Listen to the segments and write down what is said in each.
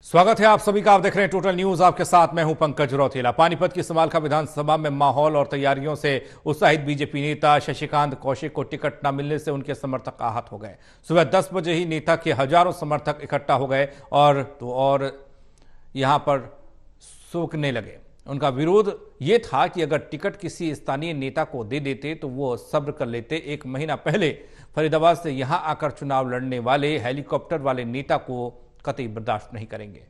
स्वागत है आप सभी का। आप देख रहे हैं टोटल न्यूज। आपके साथ मैं हूं पंकज रौतेला। पानीपत की समालखा विधानसभा में माहौल और तैयारियों से उत्साहित बीजेपी नेता शशिकांत कौशिक को टिकट न मिलने से उनके समर्थक आहत हो गए। सुबह 10 बजे ही नेता के हजारों समर्थक इकट्ठा हो गए और यहां पर सूखने लगे। उनका विरोध ये था कि अगर टिकट किसी स्थानीय नेता को दे देते तो वो सब्र कर लेते। एक महीना पहले फरीदाबाद से यहां आकर चुनाव लड़ने वाले हेलीकॉप्टर वाले नेता को कतई बर्दाश्त नहीं करेंगे।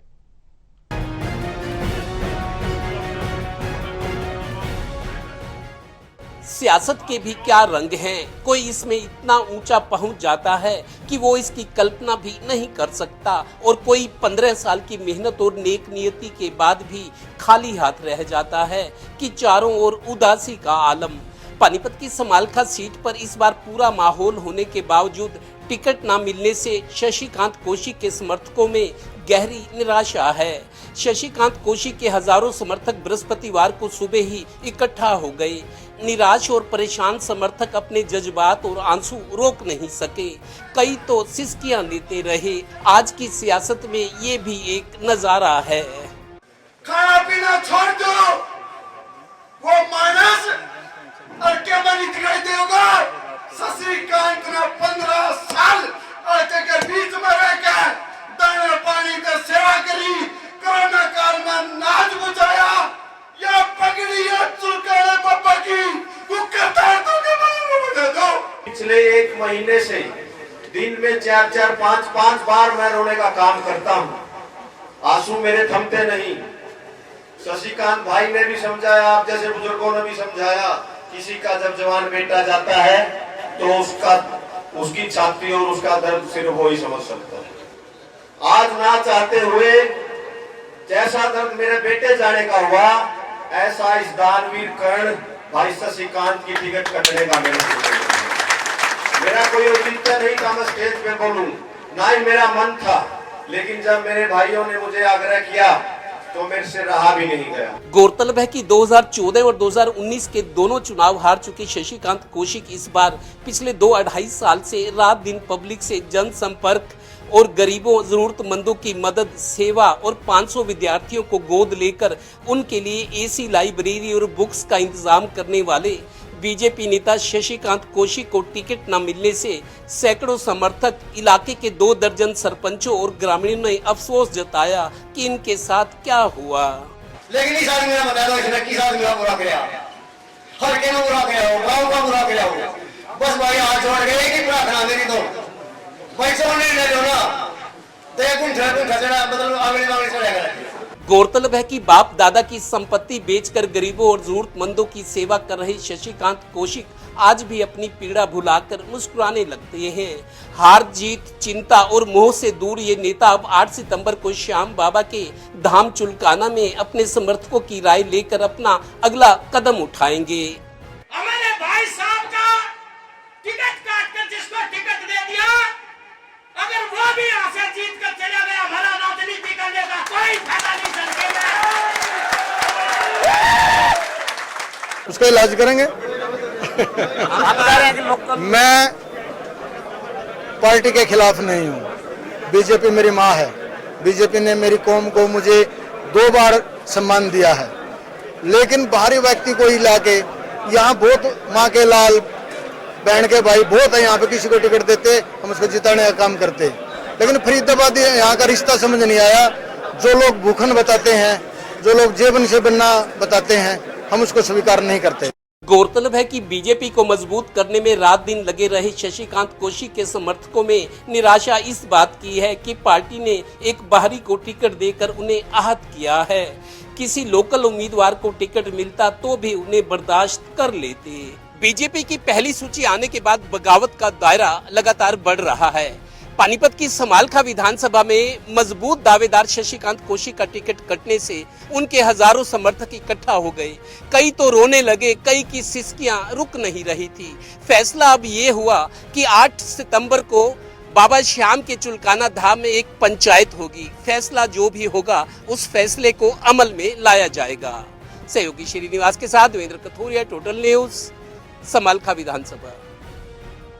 सियासत के भी क्या रंग हैं। कोई इसमें इतना ऊंचा पहुंच जाता है कि वो इसकी कल्पना भी नहीं कर सकता, और कोई 15 साल की मेहनत और नेक नियति के बाद भी खाली हाथ रह जाता है कि चारों ओर उदासी का आलम। पानीपत की समालखा सीट पर इस बार पूरा माहौल होने के बावजूद टिकट न मिलने से शशिकांत कौशिक के समर्थकों में गहरी निराशा है। शशिकांत कौशिक के हजारों समर्थक बृहस्पतिवार को सुबह ही इकट्ठा हो गए। निराश और परेशान समर्थक अपने जज्बात और आंसू रोक नहीं सके। कई तो सिसकियां लेते रहे। आज की सियासत में ये भी एक नजारा है। खाना पीना छोड़ दो, वो मानस और क्या बनी दिखाई देगा। शशिकांत ने 15 साल आटे के बीच में रहकर दाना पानी का सेवा करी। कोरोना काल में नाच बुझाया। या पगड़ी या चुलकाने पापा की कुकतार तो के बता दो। पिछले एक महीने से दिन में 4-4, 5-5 बार मैं रोने का काम करता हूँ। आंसू मेरे थमते नहीं। शशिकांत भाई ने भी समझाया, आप जैसे बुजुर्गों ने भी समझाया। किसी का जब जवान बेटा जाता है तो उसकी छाती और उसका दर्द सिर्फ वो ही समझ सकता है। आज ना चाहते हुए जैसा दर्द मेरे बेटे जाने का हुआ, ऐसा इस दानवीर कर्ण भाई शशिकांत की टिकट कटने का मेरा कोई औचित्य नहीं था मैं स्टेज पे बोलूं, ना ही मेरा मन था। लेकिन जब मेरे भाइयों ने मुझे आग्रह किया तो मेरे से रहा भी नहीं गया। गौरतलब है कि 2014 और 2019 के दोनों चुनाव हार चुके शशिकांत कौशिक इस बार पिछले 2-2.5 साल से रात दिन पब्लिक से जनसंपर्क और गरीबों जरूरतमंदों की मदद, सेवा और 500 विद्यार्थियों को गोद लेकर उनके लिए एसी लाइब्रेरी और बुक्स का इंतजाम करने वाले बीजेपी नेता शशिकांत कौशिक को टिकट न मिलने से सैकड़ों समर्थक, इलाके के 2 दर्जन सरपंचों और ग्रामीणों ने अफसोस जताया कि इनके साथ क्या हुआ। लेकिन इस आदमी ने बताया इसने किस आदमी का बुरा किया, हर के ने बुरा किया हो, गांव का बुरा किया हो। बस भाई हाथ जोड़ गए कि पूरा खा मेरी तो पैसा नहीं ले लो ना, तो एक दिन ठचड़ा मतलब आगे चलेगा। गौरतलब है कि बाप दादा की संपत्ति बेचकर गरीबों और जरूरतमंदों की सेवा कर रहे शशिकांत कौशिक आज भी अपनी पीड़ा भुलाकर मुस्कुराने लगते हैं। हार जीत, चिंता और मोह से दूर ये नेता अब 8 सितंबर को श्याम बाबा के धाम चुलकाना में अपने समर्थकों की राय लेकर अपना अगला कदम उठाएंगे। हमारे भाई साहब का टिकट काटकर जिसको टिकट दे दिया, अगर वो भी यहाँ से जीत कर चला गया, हमारा राजनीति करने का कोई फायदा नहीं चलेगा। उसका इलाज करेंगे। मैं पार्टी के खिलाफ नहीं हूँ। बीजेपी मेरी माँ है। बीजेपी ने मेरी कौम को मुझे 2 बार सम्मान दिया है। लेकिन बाहरी व्यक्ति को ही लाके यहाँ बहुत माँ के लाल बहन के भाई बहुत है, यहाँ पे किसी को टिकट देते हम उसको जिताने का काम करते। लेकिन फरीदाबाद यहाँ का रिश्ता समझ नहीं आया। जो लोग भूखन बताते हैं, जो लोग जेबन से बनना बताते हैं, हम उसको स्वीकार नहीं करते। गौरतलब है कि बीजेपी को मजबूत करने में रात दिन लगे रहे शशिकांत कौशिक के समर्थकों में निराशा इस बात की है कि पार्टी ने एक बाहरी को टिकट देकर उन्हें आहत किया है। किसी लोकल उम्मीदवार को टिकट मिलता तो भी उन्हें बर्दाश्त कर लेते। बीजेपी की पहली सूची आने के बाद बगावत का दायरा लगातार बढ़ रहा है। पानीपत की समालखा विधानसभा में मजबूत दावेदार शशिकांत कौशिक का टिकट कटने से उनके हजारों समर्थक इकट्ठा हो गए। कई तो रोने लगे, कई की सिसकियां रुक नहीं रही थी। फैसला अब ये हुआ कि 8 सितंबर को बाबा श्याम के चुलकाना धाम में एक पंचायत होगी। फैसला जो भी होगा उस फैसले को अमल में लाया जाएगा। सहयोगी श्रीनिवास के साथ देवेंद्र कथोरिया, टोटल न्यूज, समालखा विधानसभा।